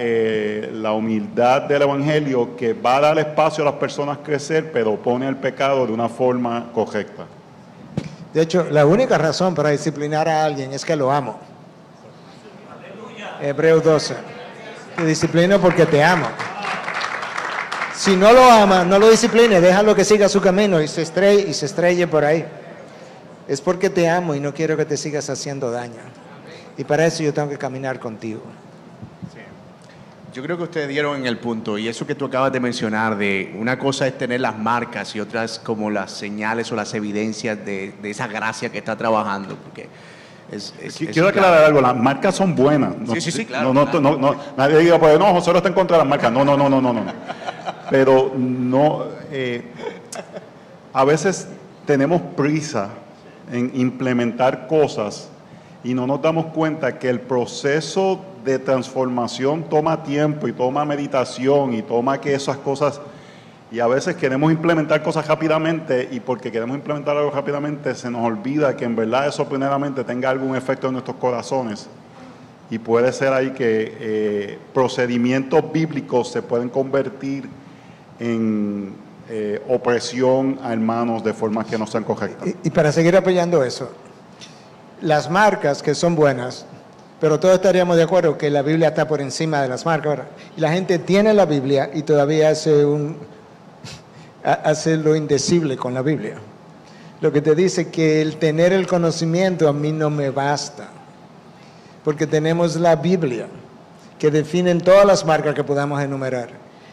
la humildad del Evangelio, que va a dar espacio a las personas crecer, pero pone el pecado de una forma correcta. De hecho, la única razón para disciplinar a alguien es que lo amo. Hebreos 12. Te disciplino porque te amo. Si no lo ama, no lo discipline, déjalo que siga su camino y se estrelle por ahí. Es porque te amo y no quiero que te sigas haciendo daño. Y para eso yo tengo que caminar contigo. Sí. Yo creo que ustedes dieron en el punto, y eso que tú acabas de mencionar, de una cosa es tener las marcas y otras como las señales o las evidencias de esa gracia que está trabajando, porque quiero aclarar algo, las marcas son buenas. Sí, claro. No, nadie diga, pues no, José está en contra de las marcas. No. Pero no, a veces tenemos prisa en implementar cosas y no nos damos cuenta que el proceso de transformación toma tiempo y toma meditación y toma que esas cosas, y a veces queremos implementar cosas rápidamente, y porque queremos implementar algo rápidamente se nos olvida que en verdad eso primeramente tenga algún efecto en nuestros corazones, y puede ser ahí que procedimientos bíblicos se pueden convertir en opresión a hermanos de formas que no sean correctas. Y para seguir apoyando eso, las marcas que son buenas, pero todos estaríamos de acuerdo que la Biblia está por encima de las marcas, ¿verdad? Y la gente tiene la Biblia y todavía hace lo indecible con la Biblia. Lo que te dice que el tener el conocimiento a mí no me basta, porque tenemos la Biblia que define todas las marcas que podamos enumerar.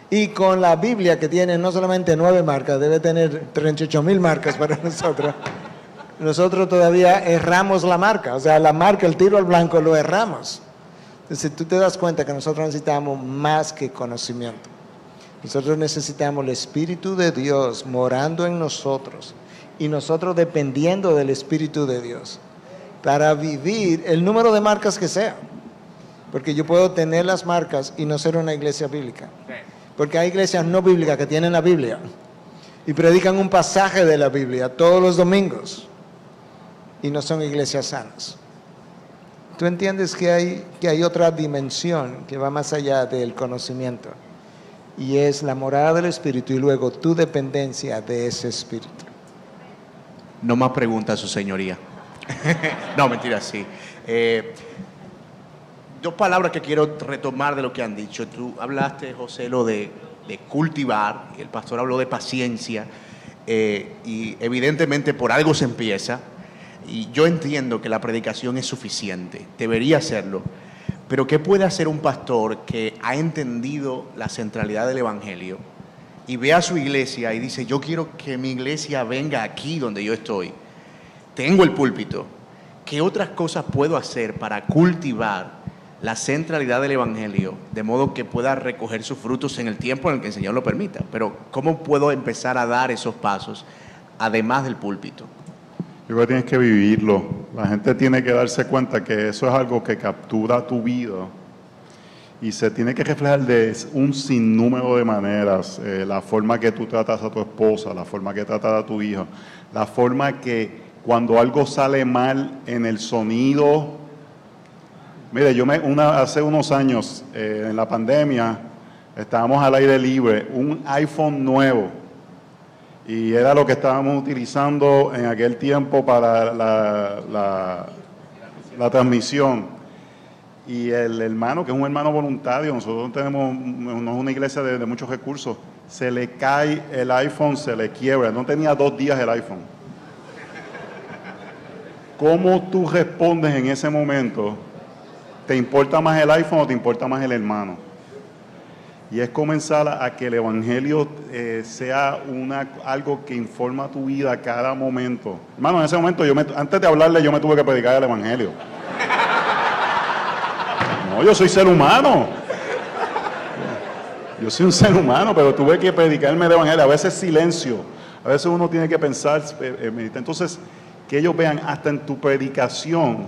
Y con la Biblia, que tiene no solamente 9 marcas, debe tener 38,000 marcas para nosotros. Nosotros todavía erramos la marca, o sea, la marca, el tiro al blanco, lo erramos. Entonces tú te das cuenta que nosotros necesitamos más que conocimiento. Nosotros necesitamos el Espíritu de Dios morando en nosotros y nosotros dependiendo del Espíritu de Dios para vivir el número de marcas que sea. Porque yo puedo tener las marcas y no ser una iglesia bíblica. Porque hay iglesias no bíblicas que tienen la Biblia y predican un pasaje de la Biblia todos los domingos y no son iglesias sanas. Tú entiendes que hay otra dimensión que va más allá del conocimiento, y es la morada del Espíritu y luego tu dependencia de ese Espíritu. No más preguntas, su señoría. No, mentira, sí. Dos palabras que quiero retomar de lo que han dicho. Tú hablaste, José, lo de cultivar, el pastor habló de paciencia, y evidentemente por algo se empieza, y yo entiendo que la predicación es suficiente, debería serlo, pero ¿qué puede hacer un pastor que ha entendido la centralidad del Evangelio y ve a su iglesia y dice, yo quiero que mi iglesia venga aquí donde yo estoy, tengo el púlpito, ¿qué otras cosas puedo hacer para cultivar la centralidad del Evangelio, de modo que pueda recoger sus frutos en el tiempo en el que el Señor lo permita? Pero ¿cómo puedo empezar a dar esos pasos, además del púlpito? Yo creo que tienes que vivirlo. La gente tiene que darse cuenta que eso es algo que captura tu vida y se tiene que reflejar de un sinnúmero de maneras. La forma que tú tratas a tu esposa, la forma que tratas a tu hijo, la forma que cuando algo sale mal en el sonido. Mire, hace unos años, en la pandemia, estábamos al aire libre, un iPhone nuevo, y era lo que estábamos utilizando en aquel tiempo para la transmisión. Y el hermano, que es un hermano voluntario, nosotros tenemos una iglesia de muchos recursos, se le cae el iPhone, se le quiebra, no tenía 2 días el iPhone. cómo tú respondes en ese momento, ¿te importa más el iPhone o te importa más el hermano? Y es comenzar a que el Evangelio sea algo que informa tu vida a cada momento. Hermano, en ese momento, antes de hablarle, yo me tuve que predicar el Evangelio. No, yo soy ser humano. Yo soy un ser humano, pero tuve que predicarme el Evangelio. A veces silencio, a veces uno tiene que pensar, meditar. Entonces, que ellos vean hasta en tu predicación.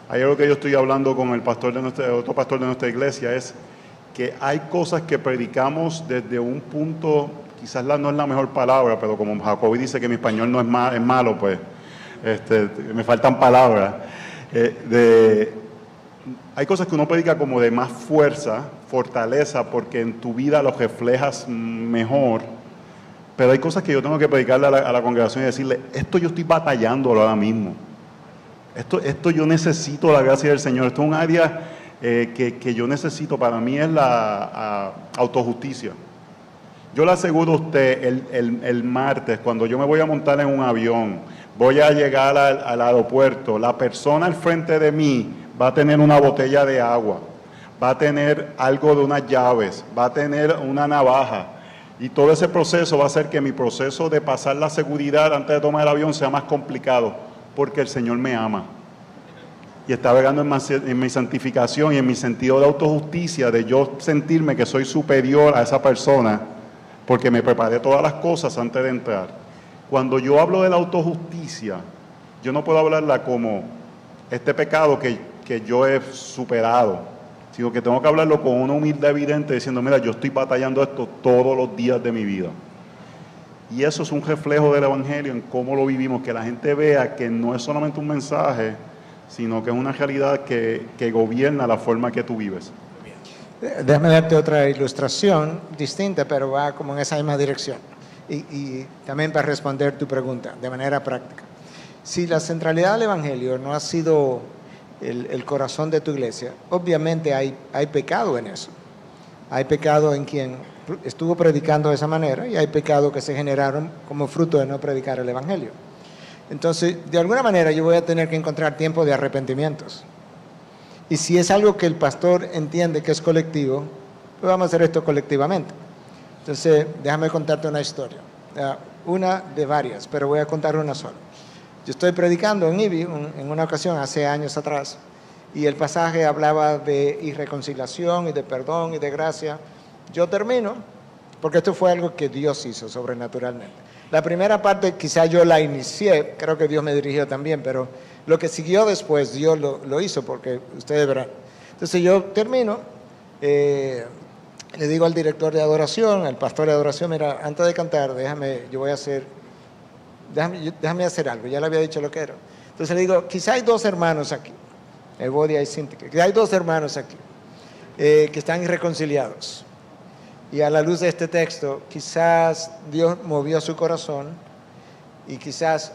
Hay algo que yo estoy hablando con el pastor otro pastor de nuestra iglesia, es que hay cosas que predicamos desde un punto, quizás no es la mejor palabra, pero como Jacobi dice que mi español no es malo, pues me faltan palabras. Hay cosas que uno predica como de más fuerza, fortaleza, porque en tu vida los reflejas mejor, pero hay cosas que yo tengo que predicarle a la congregación y decirle, esto yo estoy batallando ahora mismo, esto yo necesito la gracia del Señor, esto es un área que yo necesito. Para mí es la autojusticia. Yo le aseguro a usted, el martes, cuando yo me voy a montar en un avión, voy a llegar al aeropuerto, la persona al frente de mí va a tener una botella de agua, va a tener algo de unas llaves, va a tener una navaja, y todo ese proceso va a hacer que mi proceso de pasar la seguridad antes de tomar el avión sea más complicado, porque el Señor me ama. Y está bregando en mi santificación y en mi sentido de autojusticia, de yo sentirme que soy superior a esa persona, porque me preparé todas las cosas antes de entrar. Cuando yo hablo de la autojusticia, yo no puedo hablarla como este pecado que yo he superado, sino que tengo que hablarlo con una humildad evidente, diciendo, mira, yo estoy batallando esto todos los días de mi vida. Y eso es un reflejo del Evangelio en cómo lo vivimos, que la gente vea que no es solamente un mensaje, sino que es una realidad que gobierna la forma que tú vives. Déjame darte otra ilustración distinta, pero va como en esa misma dirección. Y también para responder tu pregunta de manera práctica. Si la centralidad del Evangelio no ha sido el corazón de tu iglesia, obviamente hay pecado en eso. Hay pecado en quien estuvo predicando de esa manera y hay pecado que se generaron como fruto de no predicar el Evangelio. Entonces, de alguna manera yo voy a tener que encontrar tiempo de arrepentimientos. Y si es algo que el pastor entiende que es colectivo, pues vamos a hacer esto colectivamente. Entonces, déjame contarte una historia. Una de varias, pero voy a contar una sola. Yo estoy predicando en IBI en una ocasión, hace años atrás, y el pasaje hablaba de irreconciliación y de perdón y de gracia. Yo termino, porque esto fue algo que Dios hizo sobrenaturalmente. La primera parte quizá yo la inicié, creo que Dios me dirigió también, pero lo que siguió después Dios lo hizo, porque ustedes verán. Entonces yo termino, le digo al director de adoración, al pastor de adoración, mira, antes de cantar, déjame hacer algo, ya le había dicho lo que era. Entonces le digo, quizá hay dos hermanos aquí, Evodia y Cíntica, que hay dos hermanos aquí, que están irreconciliados. Y a la luz de este texto, quizás Dios movió su corazón y quizás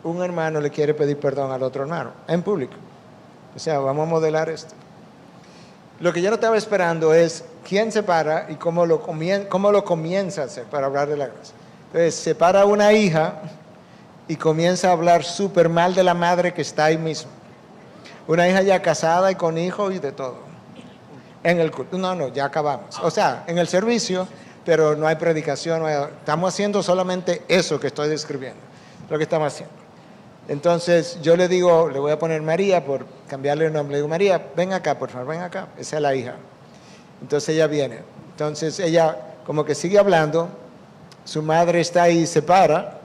un hermano le quiere pedir perdón al otro hermano, en público. O sea, vamos a modelar esto. Lo que yo no estaba esperando es quién se para y cómo lo comienza a hacer para hablar de la gracia. Entonces, se para una hija y comienza a hablar súper mal de la madre que está ahí mismo. Una hija ya casada y con hijos y de todo. En el culto, no, ya acabamos. O sea, en el servicio, pero no hay predicación. Estamos haciendo solamente eso que estoy describiendo, lo que estamos haciendo. Entonces, yo le digo, le voy a poner María por cambiarle el nombre. Le digo, María, ven acá, por favor, ven acá. Esa es la hija. Entonces ella viene. Entonces ella como que sigue hablando. Su madre está ahí, se para.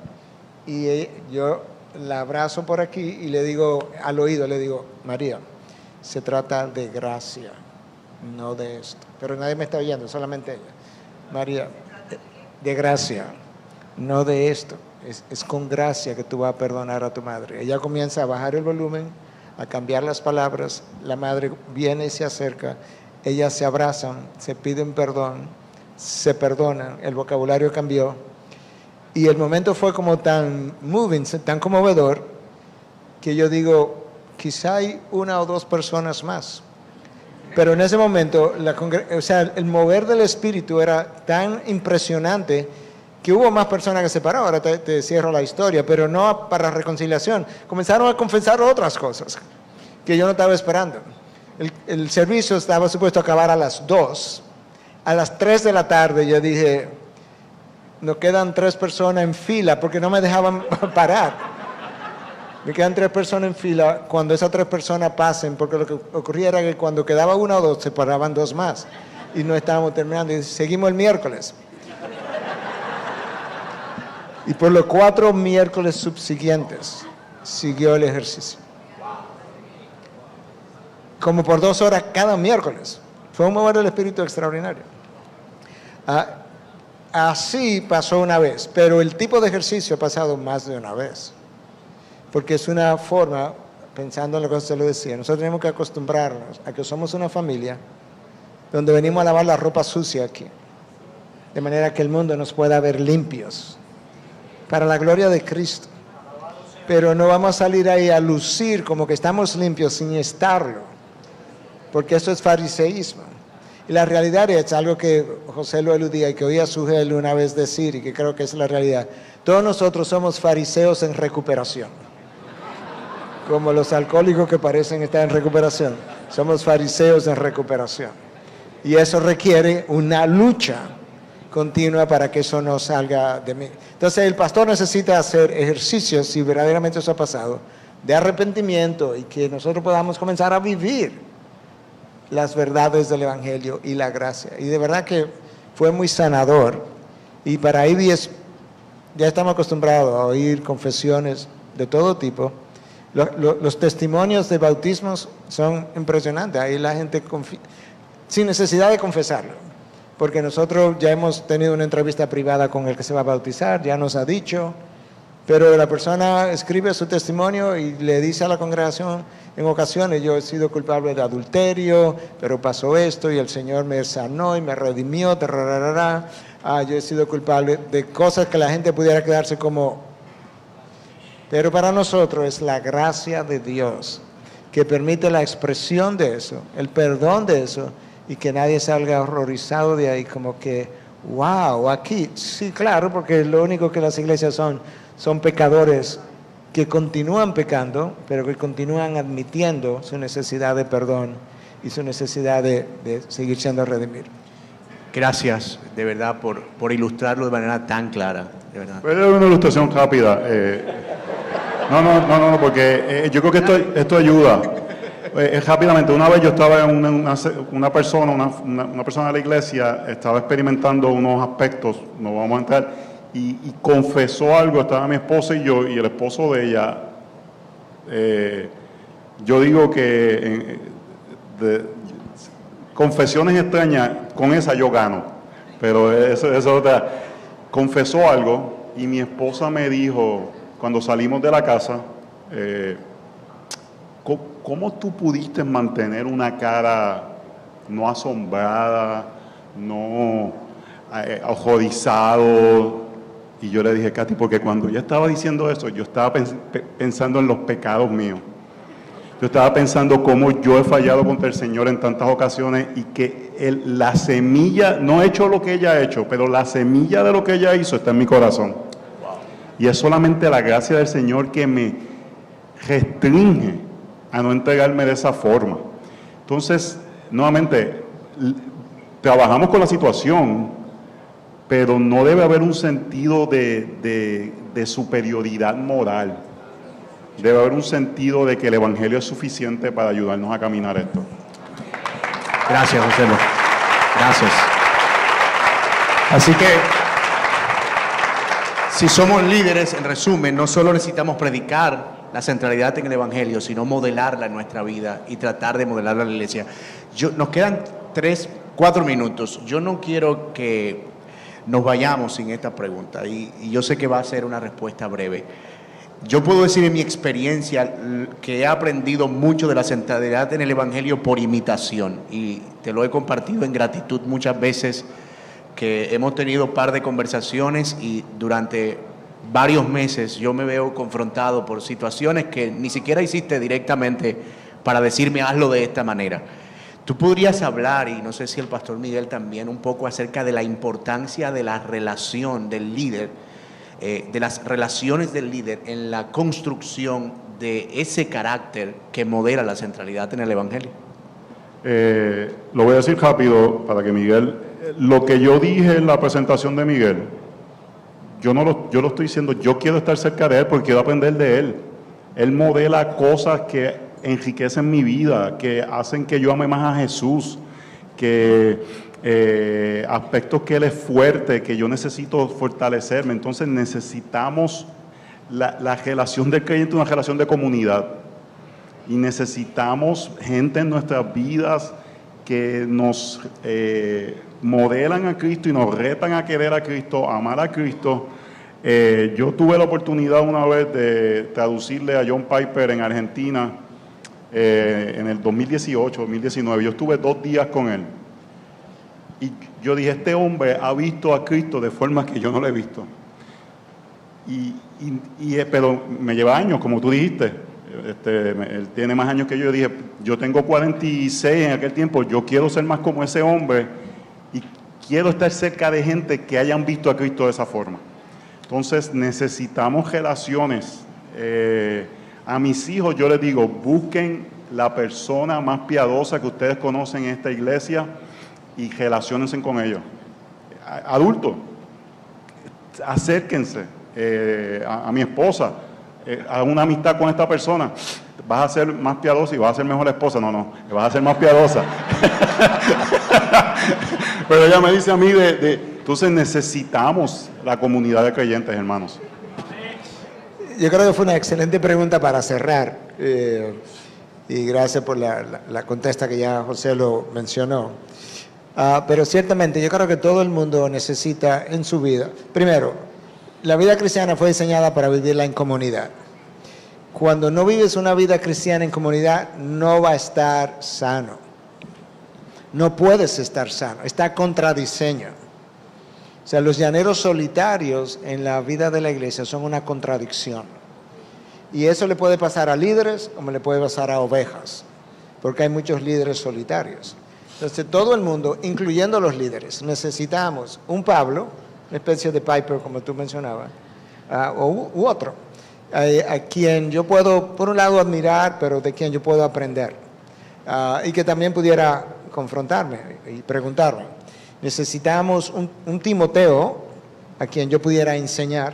Y yo la abrazo por aquí y le digo, al oído, le digo, María, se trata de gracia. No de esto, pero nadie me está oyendo, solamente ella. María, de gracia, no de esto, es con gracia que tú vas a perdonar a tu madre. Ella comienza a bajar el volumen, a cambiar las palabras, la madre viene y se acerca, ellas se abrazan, se piden perdón, se perdonan, el vocabulario cambió y el momento fue como tan moving, tan conmovedor, que yo digo, quizá hay una o dos personas más. Pero en ese momento, el mover del Espíritu era tan impresionante que hubo más personas que se pararon, ahora te cierro la historia, pero no para reconciliación. Comenzaron a confesar otras cosas que yo no estaba esperando. El servicio estaba supuesto a acabar a las 2. A las 3 de la tarde yo dije, nos quedan 3 personas en fila porque no me dejaban parar. Me quedan 3 personas en fila, cuando esas 3 personas pasen, porque lo que ocurría era que cuando quedaba 1 o 2 se paraban 2 más y no estábamos terminando y seguimos el miércoles. Y por los 4 miércoles subsiguientes siguió el ejercicio. Como por 2 horas cada miércoles. Fue un mover del espíritu extraordinario. Así pasó una vez, pero el tipo de ejercicio ha pasado más de una vez. Porque es una forma, pensando en lo que se lo decía, nosotros tenemos que acostumbrarnos a que somos una familia donde venimos a lavar la ropa sucia aquí. De manera que el mundo nos pueda ver limpios. Para la gloria de Cristo. Pero no vamos a salir ahí a lucir como que estamos limpios sin estarlo. Porque eso es fariseísmo. Y la realidad es algo que José lo eludía y que oía a Sugel una vez decir y que creo que es la realidad. Todos nosotros somos fariseos en recuperación. Como los alcohólicos que parecen estar en recuperación. Somos fariseos en recuperación. Y eso requiere una lucha continua para que eso no salga de mí. Entonces el pastor necesita hacer ejercicios, si verdaderamente eso ha pasado, de arrepentimiento y que nosotros podamos comenzar a vivir las verdades del Evangelio y la gracia. Y de verdad que fue muy sanador. Y para ahí ya estamos acostumbrados a oír confesiones de todo tipo. Los testimonios de bautismos son impresionantes. Ahí la gente sin necesidad de confesarlo. Porque nosotros ya hemos tenido una entrevista privada con el que se va a bautizar, ya nos ha dicho, pero la persona escribe su testimonio y le dice a la congregación, en ocasiones yo he sido culpable de adulterio, pero pasó esto y el Señor me sanó y me redimió, yo he sido culpable de cosas que la gente pudiera quedarse como... Pero para nosotros es la gracia de Dios que permite la expresión de eso, el perdón de eso, y que nadie salga horrorizado de ahí como que, wow, aquí, sí, claro, porque lo único que las iglesias son pecadores que continúan pecando, pero que continúan admitiendo su necesidad de perdón y su necesidad de seguir siendo redimidos. Gracias, de verdad, por ilustrarlo de manera tan clara, de verdad. Voy a dar una ilustración rápida. No, porque yo creo que esto ayuda. Rápidamente, una vez yo estaba en una persona de la iglesia, estaba experimentando unos aspectos, no vamos a entrar, y confesó algo, estaba mi esposa y yo, y el esposo de ella, yo digo que confesiones extrañas, con esa yo gano, pero eso otra, confesó algo, y mi esposa me dijo, cuando salimos de la casa, ¿cómo tú pudiste mantener una cara no asombrada, no ajorizado? Y yo le dije, Katy, porque cuando ella estaba diciendo eso, yo estaba pensando en los pecados míos. Yo estaba pensando cómo yo he fallado contra el Señor en tantas ocasiones y que la semilla, no he hecho lo que ella ha hecho, pero la semilla de lo que ella hizo está en mi corazón. Y es solamente la gracia del Señor que me restringe a no entregarme de esa forma. Entonces, nuevamente, trabajamos con la situación, pero no debe haber un sentido de superioridad moral. Debe haber un sentido de que el Evangelio es suficiente para ayudarnos a caminar esto. Gracias, José. Gracias. Así que, si somos líderes, en resumen, no solo necesitamos predicar la centralidad en el Evangelio, sino modelarla en nuestra vida y tratar de modelarla en la iglesia. Nos quedan 3-4 minutos. Yo no quiero que nos vayamos sin esta pregunta y yo sé que va a ser una respuesta breve. Yo puedo decir en mi experiencia que he aprendido mucho de la centralidad en el Evangelio por imitación y te lo he compartido en gratitud muchas veces, que hemos tenido un par de conversaciones y durante varios meses yo me veo confrontado por situaciones que ni siquiera hiciste directamente para decirme hazlo de esta manera. Tú podrías hablar, y no sé si el pastor Miguel también, un poco acerca de la importancia de la relación del líder, de las relaciones del líder en la construcción de ese carácter que modela la centralidad en el Evangelio. Lo voy a decir rápido para que Miguel, lo que yo dije en la presentación de Miguel, yo lo estoy diciendo, yo quiero estar cerca de él porque quiero aprender de él. Él modela cosas que enriquecen mi vida, que hacen que yo ame más a Jesús, que aspectos que Él es fuerte, que yo necesito fortalecerme. Entonces necesitamos la relación del creyente, una relación de comunidad. Y necesitamos gente en nuestras vidas que nos modelan a Cristo y nos retan a querer a Cristo, a amar a Cristo. Yo tuve la oportunidad una vez de traducirle a John Piper en Argentina en el 2018, 2019. Yo estuve 2 días con él. Y yo dije, este hombre ha visto a Cristo de forma que yo no lo he visto. Pero me lleva años, como tú dijiste. Él tiene más años que yo. Yo dije, yo tengo 46 en aquel tiempo, yo quiero ser más como ese hombre y quiero estar cerca de gente que hayan visto a Cristo de esa forma. Entonces necesitamos relaciones. A mis hijos yo les digo, busquen la persona más piadosa que ustedes conocen en esta iglesia y relaciónense con ellos. Adultos, acérquense. A mi esposa, a una amistad con esta persona, vas a ser más piadosa y vas a ser mejor esposa. No, vas a ser más piadosa. Pero ella me dice a mí, entonces necesitamos la comunidad de creyentes, hermanos. Yo creo que fue una excelente pregunta para cerrar. Y gracias por la contesta que ya José lo mencionó. Pero ciertamente yo creo que todo el mundo necesita en su vida, primero, la vida cristiana fue diseñada para vivirla en comunidad. Cuando no vives una vida cristiana en comunidad, no va a estar sano. No puedes estar sano, está contra diseño. O sea, los llaneros solitarios en la vida de la iglesia son una contradicción. Y eso le puede pasar a líderes como le puede pasar a ovejas, porque hay muchos líderes solitarios. Entonces, todo el mundo, incluyendo los líderes, necesitamos un Pablo, una especie de Piper, como tú mencionabas, u otro, a quien yo puedo, por un lado, admirar, pero de quien yo puedo aprender, y que también pudiera confrontarme y preguntarme. Necesitamos un Timoteo a quien yo pudiera enseñar,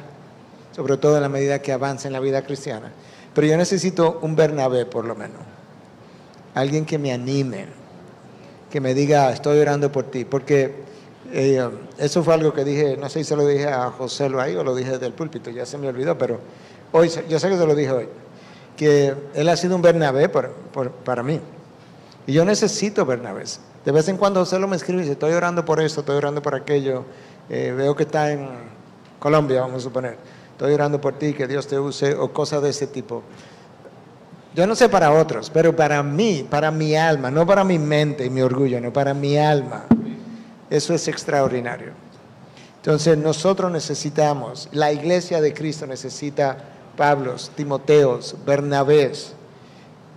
sobre todo en la medida que avance en la vida cristiana. Pero yo necesito un Bernabé, por lo menos. Alguien que me anime, que me diga, estoy orando por ti. Porque eso fue algo que dije, no sé si se lo dije a José ahí o lo dije desde el púlpito, ya se me olvidó, pero hoy, yo sé que se lo dije hoy, que él ha sido un Bernabé para mí. Y yo necesito Bernabés. De vez en cuando José me escribe y dice, estoy orando por esto, estoy orando por aquello, veo que está en Colombia, vamos a suponer, estoy orando por ti, que Dios te use, o cosas de ese tipo. Yo no sé para otros, pero para mí, para mi alma, no para mi mente y mi orgullo, no, para mi alma, eso es extraordinario. Entonces nosotros necesitamos, la iglesia de Cristo necesita Pablos, Timoteos, Bernabés,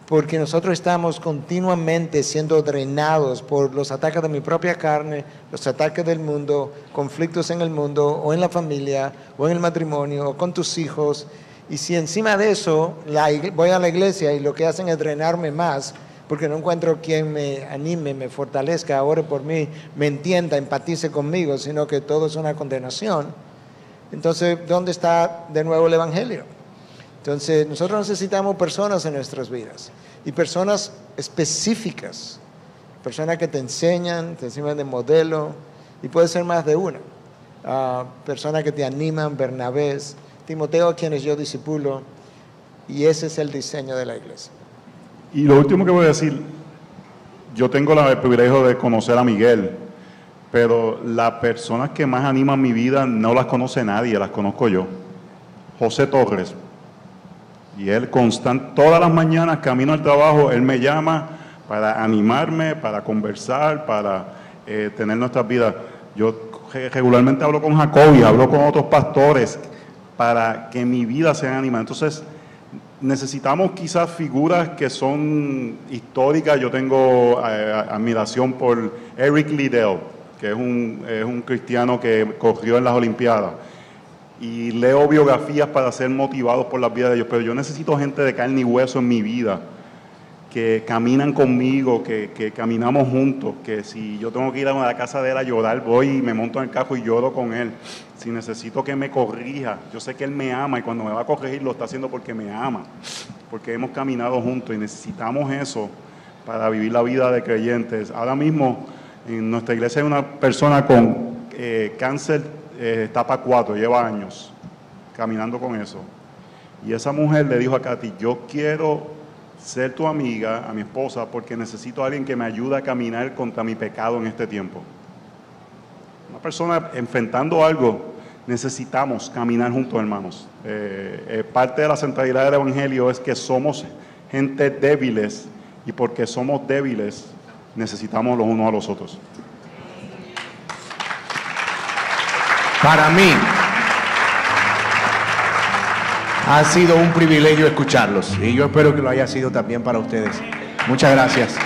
porque nosotros estamos continuamente siendo drenados por los ataques de mi propia carne, los ataques del mundo, conflictos en el mundo, o en la familia, o en el matrimonio, o con tus hijos. Y si encima de eso voy a la iglesia y lo que hacen es drenarme más, porque no encuentro quien me anime, me fortalezca, ore por mí, me entienda, empatice conmigo, sino que todo es una condenación, entonces, ¿dónde está de nuevo el Evangelio? Entonces, nosotros necesitamos personas en nuestras vidas, y personas específicas, personas que te enseñan, te sirven de modelo, y puede ser más de una. Personas que te animan, Bernabés, Timoteo, a quienes yo discipulo, y ese es el diseño de la iglesia. Y lo último que voy a decir, yo tengo el privilegio de conocer a Miguel, pero las personas que más animan mi vida no las conoce nadie, las conozco yo. José Torres. Y él todas las mañanas camino al trabajo, él me llama para animarme, para conversar, para tener nuestras vidas. Yo regularmente hablo con Jacobi, hablo con otros pastores, para que mi vida sea animada. Entonces, necesitamos quizás figuras que son históricas. Yo tengo admiración por Eric Liddell, que es un cristiano que corrió en las Olimpiadas. Y leo biografías para ser motivados por las vidas de ellos. Pero yo necesito gente de carne y hueso en mi vida, que caminan conmigo, que caminamos juntos, que si yo tengo que ir a la casa de él a llorar, voy y me monto en el carro y lloro con él. Si necesito que me corrija, yo sé que él me ama y cuando me va a corregir lo está haciendo porque me ama, porque hemos caminado juntos y necesitamos eso para vivir la vida de creyentes. Ahora mismo en nuestra iglesia hay una persona con cáncer etapa 4, lleva años caminando con eso. Y esa mujer le dijo a Katy, yo quiero ser tu amiga, a mi esposa, porque necesito a alguien que me ayude a caminar contra mi pecado en este tiempo. Una persona enfrentando algo, necesitamos caminar juntos, hermanos. Parte de la centralidad del Evangelio es que somos gente débiles y porque somos débiles necesitamos los unos a los otros. Para mí ha sido un privilegio escucharlos y yo espero que lo haya sido también para ustedes. Muchas gracias.